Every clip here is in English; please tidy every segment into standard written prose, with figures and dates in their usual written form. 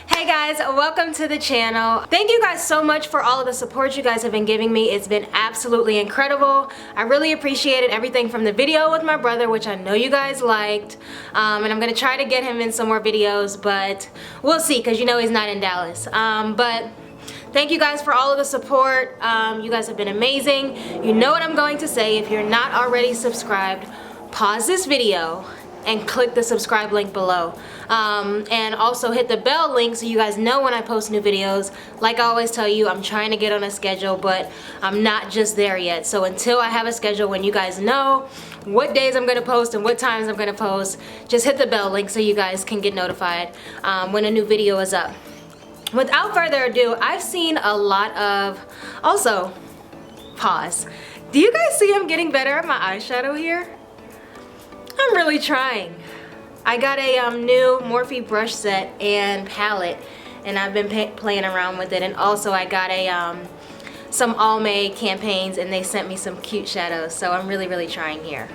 Hey guys, welcome to the channel. Thank you guys so much for all of the support you guys have been giving me. It's been absolutely incredible. I really appreciated everything from the video with my brother, which I know you guys liked. And I'm gonna try to get him in some more videos, but we'll see, because you know he's not in Dallas. But thank you guys for all of the support. You guys have been amazing. You know what I'm going to say. If you're not already subscribed, pause this video and click the subscribe link below. And also hit the bell link so you guys know when I post new videos. Like I always tell you, I'm trying to get on a schedule, but I'm not just there yet. So until I have a schedule when you guys know what days I'm gonna post and what times I'm gonna post, just hit the bell link so you guys can get notified when a new video is up. Without further ado, I've seen a lot of, also, pause. Do you guys see I'm getting better at my eyeshadow here? I'm really trying. I got a new Morphe brush set and palette, and I've been playing around with it. And also I got a some Almay campaigns, and they sent me some cute shadows. So I'm really trying here.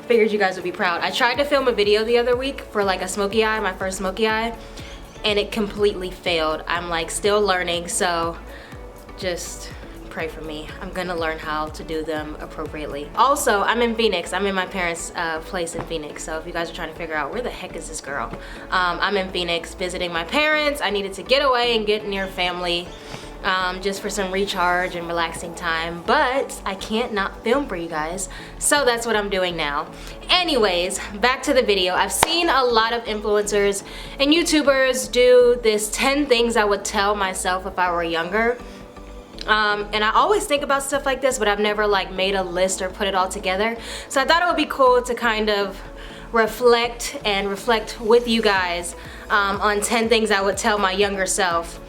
Figured you guys would be proud. I tried to film a video the other week for like a smoky eye, my first smoky eye, and it completely failed. I'm like still learning, so just pray for me. I'm gonna learn how to do them appropriately. Also, I'm in Phoenix. I'm in my parents' place in Phoenix. So if you guys are trying to figure out where the heck is this girl, I'm in Phoenix visiting my parents. I needed to get away and get near family just for some recharge and relaxing time, but I can't not film for you guys. So that's what I'm doing now. Anyways, back to the video. I've seen a lot of influencers and YouTubers do this 10 things I would tell myself if I were younger. And I always think about stuff like this, but I've never like made a list or put it all together. So I thought it would be cool to kind of reflect with you guys on 10 things I would tell my younger self,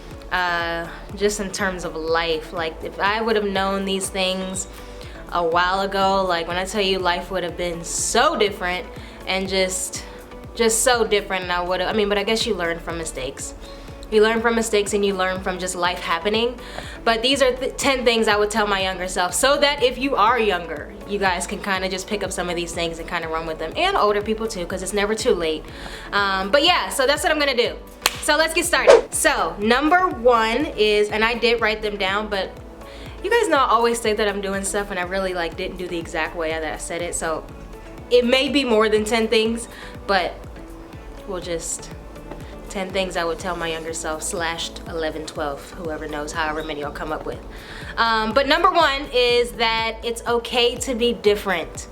just in terms of life. Like if I would have known these things a while ago, like when I tell you life would have been so different and just so different, and I mean, but I guess you learn from mistakes. You learn from mistakes and you learn from just life happening. But these are 10 things I would tell my younger self, so that if you are younger, you guys can kind of just pick up some of these things and kind of run with them. And older people too, because it's never too late. But yeah, so that's what I'm gonna do. So let's get started. So number 1 is, and I did write them down, but you guys know I always say that I'm doing stuff and I really like didn't do the exact way that I said it. So it may be more than 10 things, but we'll just 10 things I would tell my younger self / 11, 12, whoever knows, however many I'll come up with. But number 1 is that it's okay to be different.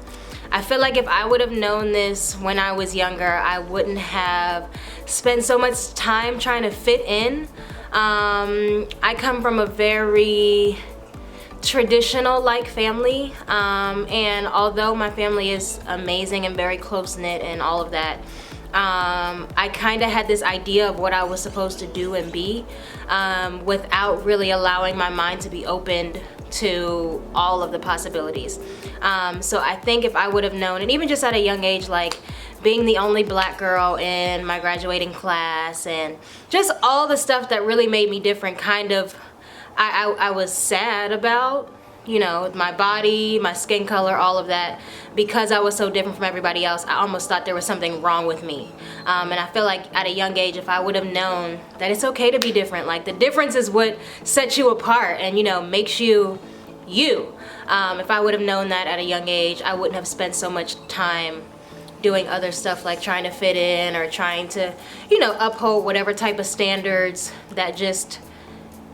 I feel like if I would have known this when I was younger, I wouldn't have spent so much time trying to fit in. I come from a very traditional like family, and although my family is amazing and very close-knit and all of that, I kind of had this idea of what I was supposed to do and be, without really allowing my mind to be opened to all of the possibilities. So I think if I would have known, and even just at a young age, like being the only black girl in my graduating class and just all the stuff that really made me different, kind of I was sad about, you know, my body, my skin color, all of that, because I was so different from everybody else. I almost thought there was something wrong with me. And I feel like at a young age, if I would have known that it's okay to be different, like the difference is what sets you apart and, you know, makes you you. If I would have known that at a young age, I wouldn't have spent so much time doing other stuff like trying to fit in or trying to, you know, uphold whatever type of standards that just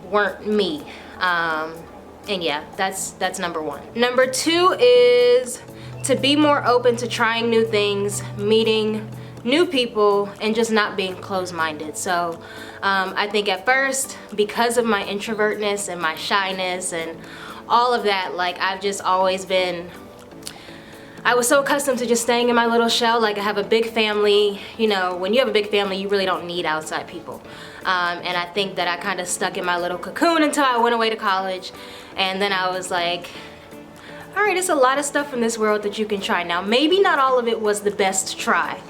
weren't me. And yeah, that's number 1. Number 2 is to be more open to trying new things, meeting new people, and just not being closed-minded. So I think at first, because of my introvertness and my shyness and all of that, like I've just always been, I was so accustomed to just staying in my little shell. Like I have a big family, you know, when you have a big family, you really don't need outside people. And I think that I kind of stuck in my little cocoon until I went away to college. And then I was like, all right, there's a lot of stuff in this world that you can try. Now, maybe not all of it was the best try,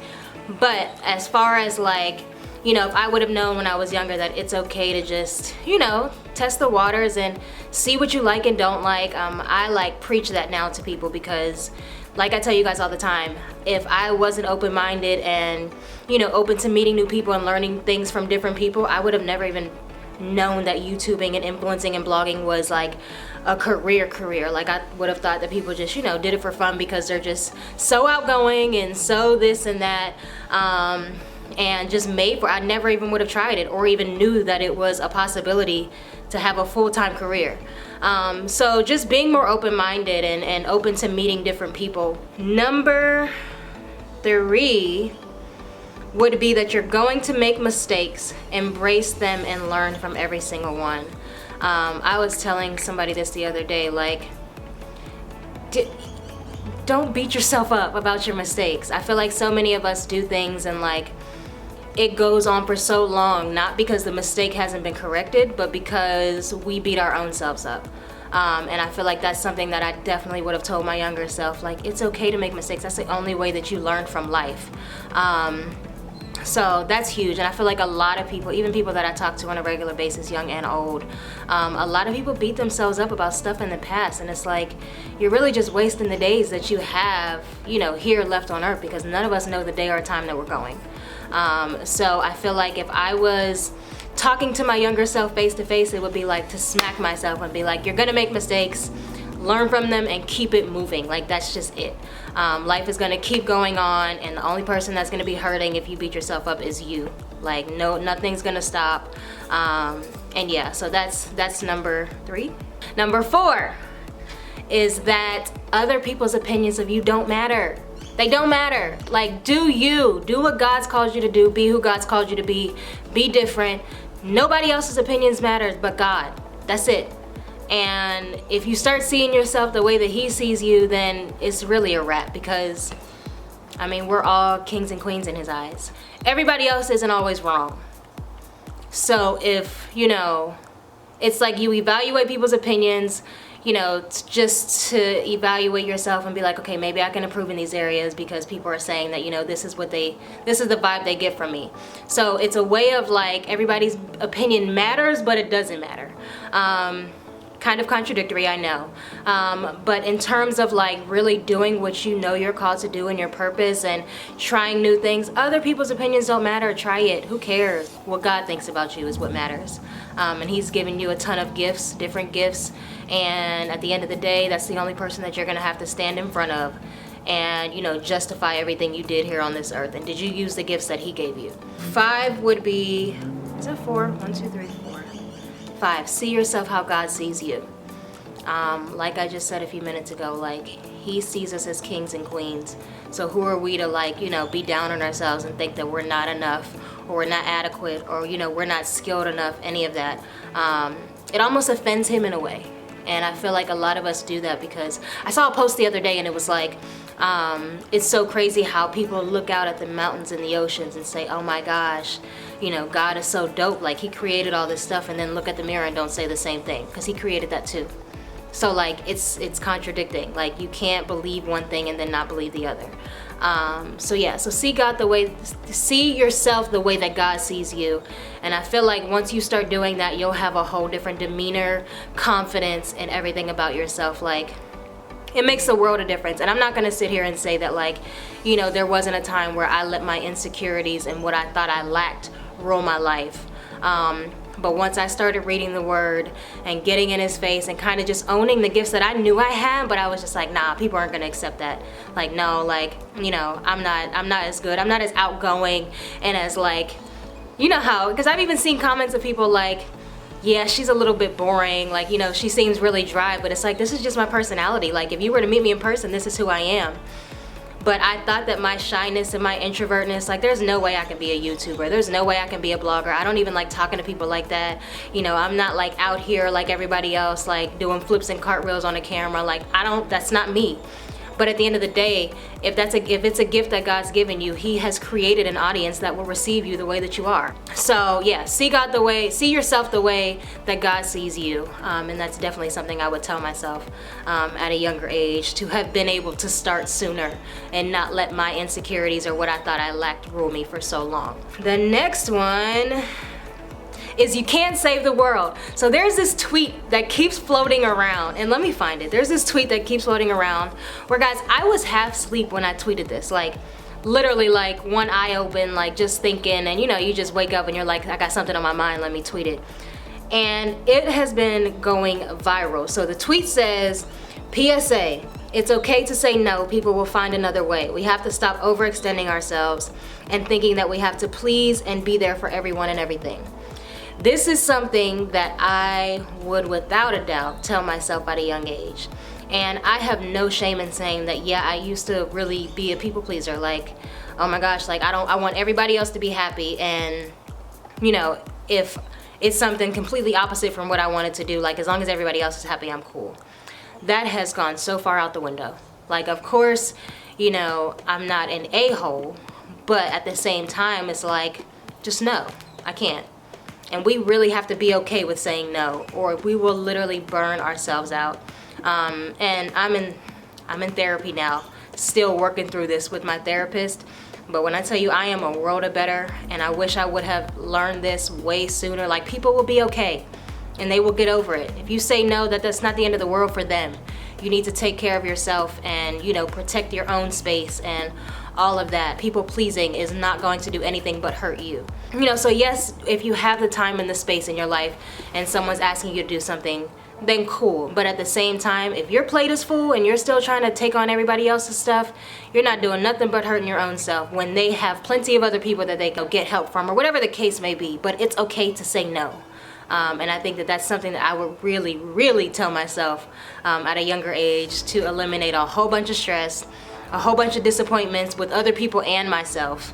but as far as like, you know, if I would have known when I was younger that it's okay to just, you know, test the waters and see what you like and don't like, I like preach that now to people, because like I tell you guys all the time, if I wasn't open-minded and, you know, open to meeting new people and learning things from different people, I would have never even known that YouTubing and influencing and blogging was like a career. Like I would have thought that people just, you know, did it for fun because they're just so outgoing and so this and that, and just made for, I never even would have tried it or even knew that it was a possibility to have a full-time career. So just being more open-minded and open to meeting different people. Number 3 would be that you're going to make mistakes, embrace them, and learn from every single one. I was telling somebody this the other day, like, don't beat yourself up about your mistakes. I feel like so many of us do things and like it goes on for so long, not because the mistake hasn't been corrected, but because we beat our own selves up. And I feel like that's something that I definitely would have told my younger self, like, it's okay to make mistakes. That's the only way that you learn from life. So that's huge, and I feel like a lot of people, even people that I talk to on a regular basis, young and old, a lot of people beat themselves up about stuff in the past, and it's like, you're really just wasting the days that you have, you know, here left on earth, because none of us know the day or time that we're going. So I feel like if I was talking to my younger self face to face, it would be like to smack myself and be like, you're gonna make mistakes, learn from them, and keep it moving. Like, that's just it. Life is gonna keep going on, and the only person that's gonna be hurting if you beat yourself up is you. Like, no, nothing's gonna stop. And yeah, so that's number 3. Number 4 is that other people's opinions of you don't matter. They don't matter. Like, do you. Do what God's called you to do. Be who God's called you to be. Be different. Nobody else's opinions matter but God. That's it. And if you start seeing yourself the way that He sees you, then it's really a wrap, because, I mean, we're all kings and queens in His eyes. Everybody else isn't always wrong. So if, you know, it's like you evaluate people's opinions, you know, just to evaluate yourself and be like, okay, maybe I can improve in these areas because people are saying that, you know, this is the vibe they get from me. So it's a way of like, everybody's opinion matters, but it doesn't matter. Kind of contradictory, I know. But in terms of like really doing what you know you're called to do and your purpose and trying new things, other people's opinions don't matter. Try it. Who cares? What God thinks about you is what matters. And He's given you a ton of gifts, different gifts. And at the end of the day, that's the only person that you're gonna have to stand in front of and, you know, justify everything you did here on this earth. And did you use the gifts that He gave you? 5 would be, is that 4? 1, 2, 3, 4. 5, see yourself how God sees you. Like I just said a few minutes ago, like, He sees us as kings and queens. So who are we to, like, you know, be down on ourselves and think that we're not enough, or we're not adequate, or, you know, we're not skilled enough, any of that. It almost offends Him in a way. And I feel like a lot of us do that, because I saw a post the other day and it was like, it's so crazy how people look out at the mountains and the oceans and say, oh my gosh, you know, God is so dope, like He created all this stuff, and then look at the mirror and don't say the same thing, because He created that too. So like, it's contradicting. Like, you can't believe one thing and then not believe the other. So yeah, so see yourself the way that God sees you. And I feel like once you start doing that, you'll have a whole different demeanor, confidence, and everything about yourself. Like, it makes a world of difference. And I'm not gonna sit here and say that, like, you know, there wasn't a time where I let my insecurities and what I thought I lacked rule my life. But once I started reading the Word and getting in His face and kind of just owning the gifts that I knew I had, but I was just like, nah, people aren't gonna accept that. Like, no, like, you know, I'm not as good. I'm not as outgoing and as, like, you know how, because I've even seen comments of people like, yeah, she's a little bit boring, like, you know, she seems really dry, but it's like, this is just my personality. Like, if you were to meet me in person, this is who I am. But I thought that my shyness and my introvertness, like, there's no way I can be a YouTuber. There's no way I can be a blogger. I don't even like talking to people like that. You know, I'm not like out here like everybody else, like doing flips and cartwheels on a camera. Like, that's not me. But at the end of the day, if it's a gift that God's given you, He has created an audience that will receive you the way that you are. So yeah, see yourself the way that God sees you. And that's definitely something I would tell myself at a younger age, to have been able to start sooner and not let my insecurities or what I thought I lacked rule me for so long. The next one is you can't save the world. So there's this tweet that keeps floating around, and let me find it. There's this tweet that keeps floating around where, guys, I was half asleep when I tweeted this, like literally like one eye open, like just thinking, and you know, you just wake up and you're like, I got something on my mind, let me tweet it. And it has been going viral. So the tweet says, PSA, it's okay to say no, people will find another way. We have to stop overextending ourselves and thinking that we have to please and be there for everyone and everything. This is something that I would without a doubt tell myself at a young age. And I have no shame in saying that, yeah, I used to really be a people pleaser. Like, oh my gosh, like I want everybody else to be happy, and you know, if it's something completely opposite from what I wanted to do, like as long as everybody else is happy, I'm cool. That has gone so far out the window. Like, of course, you know, I'm not an a-hole, but at the same time, it's like, just no, I can't. And we really have to be okay with saying no, or we will literally burn ourselves out. And I'm in therapy now, still working through this with my therapist. But when I tell you I am a world of better, and I wish I would have learned this way sooner, like people will be okay and they will get over it. If you say no, that's not the end of the world for them. You need to take care of yourself and, you know, protect your own space and all of that. People pleasing is not going to do anything but hurt you. You know, so yes, if you have the time and the space in your life and someone's asking you to do something, then cool. But at the same time, if your plate is full and you're still trying to take on everybody else's stuff, you're not doing nothing but hurting your own self when they have plenty of other people that they can get help from, or whatever the case may be. But it's okay to say no. And I think that that's something that I would really, really tell myself at a younger age, to eliminate a whole bunch of stress, a whole bunch of disappointments with other people and myself.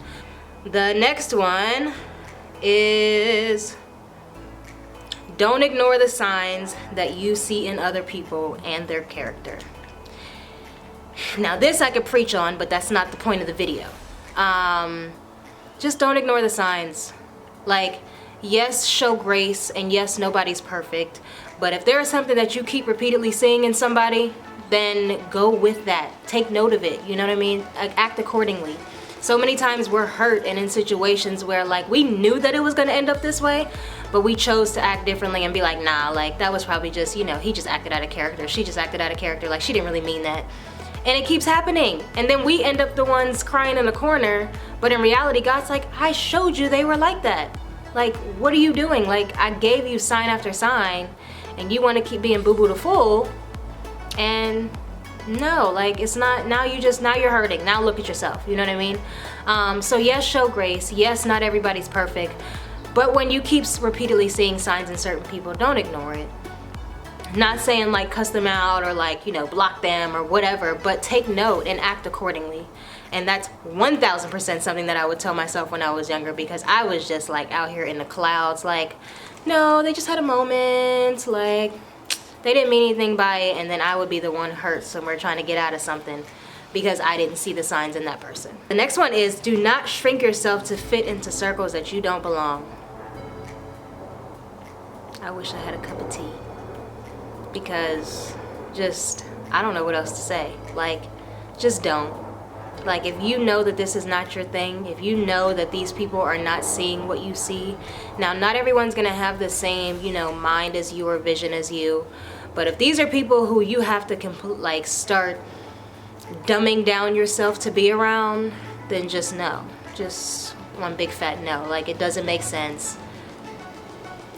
The next one is, don't ignore the signs that you see in other people and their character. Now this I could preach on, but that's not the point of the video. Just don't ignore the signs. Like, yes, show grace, and yes, nobody's perfect, but if there is something that you keep repeatedly seeing in somebody, then go with that. Take note of it, you know what I mean? Act accordingly. So many times we're hurt and in situations where, like, we knew that it was gonna end up this way, but we chose to act differently and be like, nah, like that was probably just, you know, he just acted out of character, she just acted out of character, like she didn't really mean that. And it keeps happening, and then we end up the ones crying in the corner, but in reality, God's like, I showed you they were like that. Like, what are you doing? Like, I gave you sign after sign, and you want to keep being boo-boo the fool, and no, like, it's not, now you're hurting. Now look at yourself, you know what I mean? So yes, show grace. Yes, not everybody's perfect, but when you keep repeatedly seeing signs in certain people, don't ignore it. Not saying like cuss them out or like, you know, block them or whatever, but take note and act accordingly. And that's 1000% something that I would tell myself when I was younger, because I was just like out here in the clouds, like, no, they just had a moment, like they didn't mean anything by it, and then I would be the one hurt somewhere trying to get out of something because I didn't see the signs in that person. The next one is, do not shrink yourself to fit into circles that you don't belong. I wish I had a cup of tea, because just, I don't know what else to say. Like, just don't. Like, if you know that this is not your thing, if you know that these people are not seeing what you see, now not everyone's gonna have the same, you know, mind as you or vision as you, but if these are people who you have to start dumbing down yourself to be around, then just no. Just one big fat no. Like, it doesn't make sense.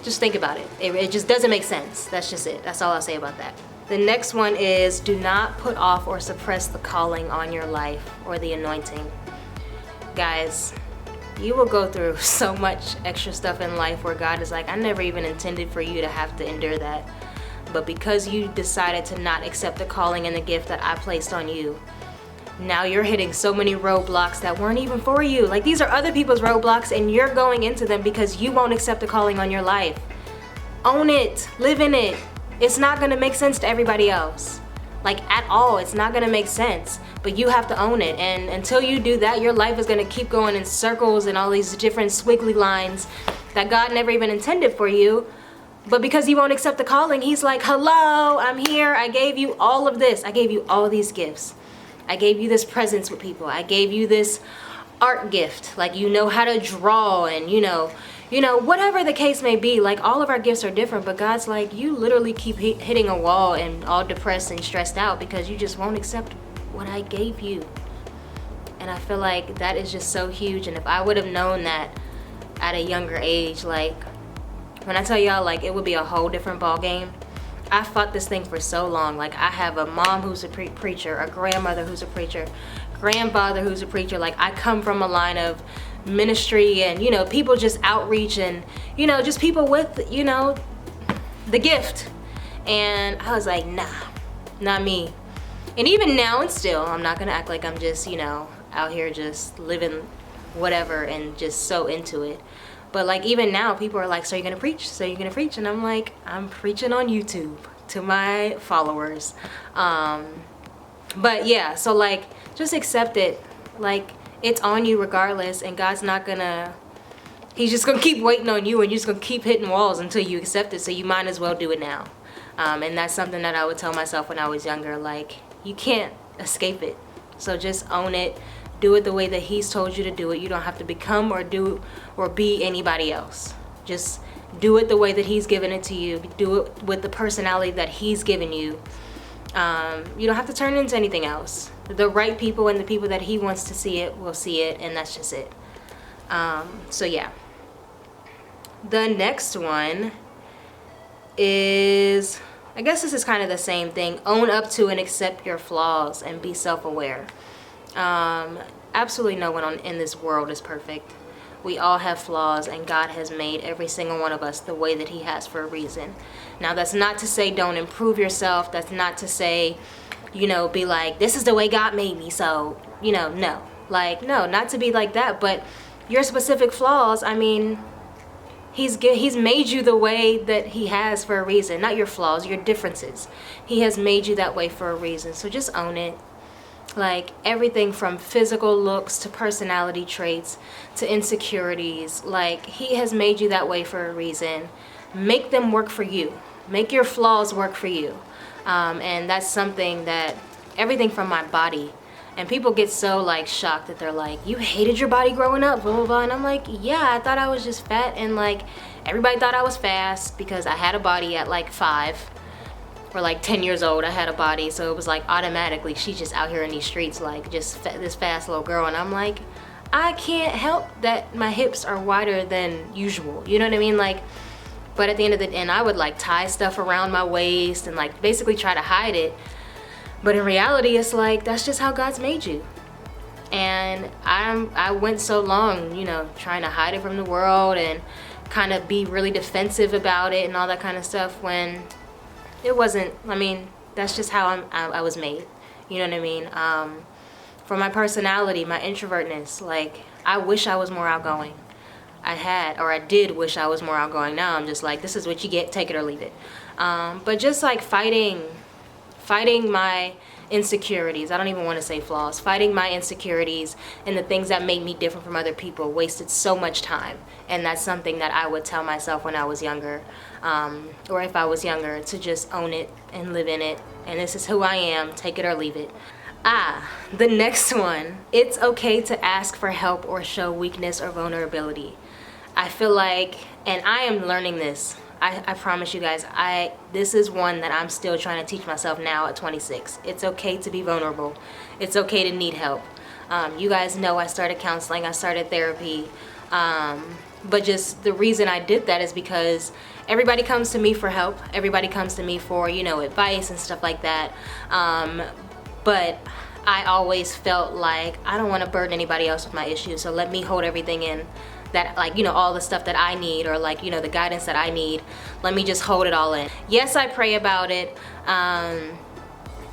Just think about it. It just doesn't make sense. That's just it. That's all I'll say about that. The next one is, do not put off or suppress the calling on your life or the anointing. Guys, you will go through so much extra stuff in life where God is like, I never even intended for you to have to endure that. But because you decided to not accept the calling and the gift that I placed on you, now you're hitting so many roadblocks that weren't even for you. Like, these are other people's roadblocks, and you're going into them because you won't accept the calling on your life. Own it. Live in it. It's not gonna make sense to everybody else. Like, at all, it's not gonna make sense. But you have to own it, and until you do that, your life is gonna keep going in circles and all these different squiggly lines that God never even intended for you. But because you won't accept the calling, he's like, hello, I'm here. I gave you all of this. I gave you all these gifts. I gave you this presence with people. I gave you this art gift. Like, you know how to draw, and you know, you know, whatever the case may be. Like, all of our gifts are different, but God's like, you literally keep hitting a wall and all depressed and stressed out because you just won't accept what I gave you. And I feel like that is just so huge. And if I would have known that at a younger age, like, when I tell y'all, like, it would be a whole different ball game. I fought this thing for so long. Like, I have a mom who's a preacher, a grandmother who's a preacher, grandfather who's a preacher. Like, I come from a line of ministry and, you know, people just outreach and, you know, just people with, you know, the gift. And I was like, nah, not me. And even now and still, I'm not gonna act like I'm just, you know, out here just living whatever and just so into it. But like, even now, people are like, so you're gonna preach? So you're gonna preach? And I'm like, I'm preaching on YouTube to my followers. But yeah, so like, just accept it. Like, it's on you regardless, and God's not gonna, he's just gonna keep waiting on you, and you're just gonna keep hitting walls until you accept it, so you might as well do it now. And that's something that I would tell myself when I was younger. Like, you can't escape it. So just own it. Do it the way that he's told you to do it. You don't have to become or do or be anybody else. Just do it the way that he's given it to you. Do it with the personality that he's given you. You don't have to turn into anything else. The right people and the people that he wants to see it will see it, and that's just it. So yeah. The next one is, I guess this is kind of the same thing. Own up to and accept your flaws and be self-aware. Absolutely no one in this world is perfect. We all have flaws, and God has made every single one of us the way that he has for a reason. Now, that's not to say don't improve yourself. That's not to say, you know, be like, this is the way God made me, so, you know, no. Like, no, not to be like that, but your specific flaws, I mean, he's made you the way that he has for a reason. Not your flaws, your differences. He has made you that way for a reason, so just own it. Like, everything from physical looks to personality traits to insecurities, like, he has made you that way for a reason. Make them work for you. Make your flaws work for you. And that's something that, everything from my body, and people get so like shocked that they're like, you hated your body growing up, blah blah blah. And I'm like, yeah, I thought I was just fat, and like, everybody thought I was fast because I had a body at like 5 or like 10 years old. I had a body, so it was like automatically she's just out here in these streets like just this fast little girl. And I'm like, I can't help that my hips are wider than usual, you know what I mean? Like, but at the end of the day, and I would like tie stuff around my waist and like basically try to hide it, but in reality it's like, that's just how God's made you. And I went so long, you know, trying to hide it from the world and kind of be really defensive about it and all that kind of stuff, when it wasn't. I mean, that's just how I was made. You know what I mean? For my personality, my introvertness, like, I wish I was more outgoing. I did wish I was more outgoing. Now I'm just like, this is what you get, take it or leave it. But just like fighting my insecurities. I don't even want to say flaws. Fighting my insecurities and the things that made me different from other people wasted so much time. And that's something that I would tell myself when I was younger, or if I was younger, to just own it and live in it. And this is who I am, take it or leave it. The next one. It's okay to ask for help or show weakness or vulnerability. I feel like, and I am learning this, I promise you guys, this is one that I'm still trying to teach myself now at 26. It's okay to be vulnerable. It's okay to need help. You guys know I started counseling, I started therapy, but just the reason I did that is because everybody comes to me for help. Everybody comes to me for, you know, advice and stuff like that. But I always felt like I don't want to burden anybody else with my issues, so let me hold everything in. That, like, you know, all the stuff that I need, or like, you know, the guidance that I need, let me just hold it all in. Yes, I pray about it,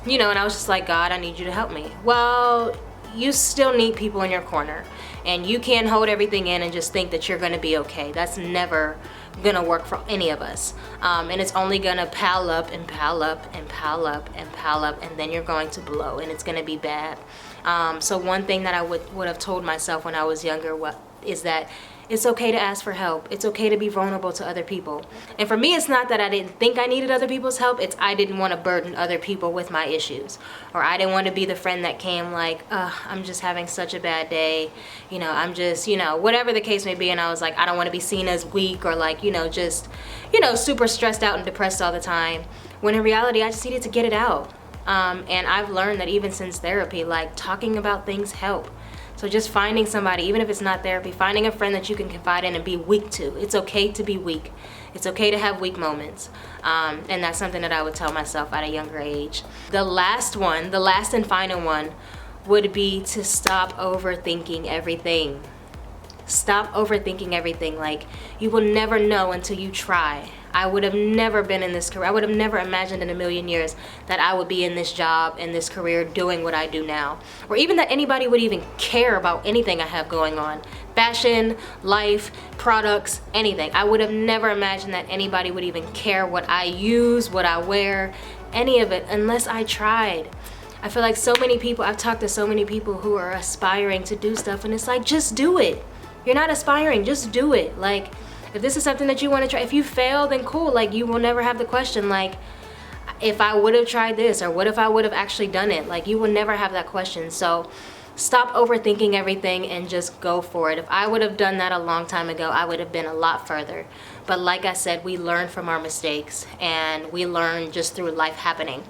you know, and I was just like, God, I need you to help me. Well, you still need people in your corner, and you can't hold everything in and just think that you're gonna be okay. That's never gonna work for any of us, and it's only gonna pile up and pile up and pile up and pile up, and then you're going to blow, and it's gonna be bad. So one thing that I would have told myself when I was younger is that It's okay to ask for help. It's okay to be vulnerable to other people. And for me, it's not that I didn't think I needed other people's help. It's I didn't want to burden other people with my issues. Or I didn't want to be the friend that came like, I'm just having such a bad day. You know, I'm just, you know, whatever the case may be. And I was like, I don't want to be seen as weak or like, you know, just, you know, super stressed out and depressed all the time. When in reality, I just needed to get it out. And I've learned that even since therapy, like talking about things help. So just finding somebody, even if it's not therapy, finding a friend that you can confide in and be weak to. It's okay to be weak. It's okay to have weak moments. And that's something that I would tell myself at a younger age. The last one, the last and final one, would be to stop overthinking everything. Stop overthinking everything. Like, you will never know until you try. I would have never been in this career. I would have never imagined in a million years that I would be in this job, in this career, doing what I do now. Or even that anybody would even care about anything I have going on. Fashion, life, products, anything. I would have never imagined that anybody would even care what I use, what I wear, any of it, unless I tried. I feel like so many people, I've talked to so many people who are aspiring to do stuff, and it's like, just do it. You're not aspiring, just do it. Like, if this is something that you want to try, if you fail, then cool. Like, you will never have the question, like, if I would have tried this, or what if I would have actually done it? Like, you will never have that question. So stop overthinking everything and just go for it. If I would have done that a long time ago, I would have been a lot further. But like I said, we learn from our mistakes, and we learn just through life happening.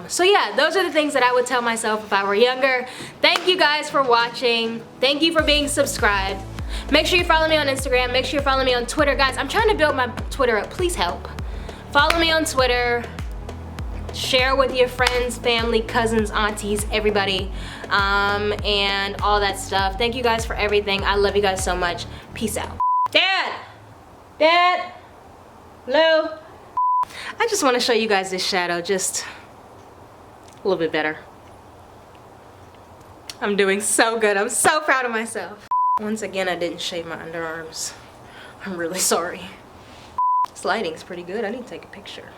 So yeah, those are the things that I would tell myself if I were younger. Thank you guys for watching. Thank you for being subscribed. Make sure you follow me on Instagram. Make sure you follow me on Twitter. Guys, I'm trying to build my Twitter up. Please help. Follow me on Twitter. Share with your friends, family, cousins, aunties, everybody, and all that stuff. Thank you guys for everything. I love you guys so much. Peace out. Dad! Dad! Hello? I just want to show you guys this shadow just a little bit better. I'm doing so good. I'm so proud of myself. Once again, I didn't shave my underarms. I'm really sorry. This lighting's pretty good. I need to take a picture.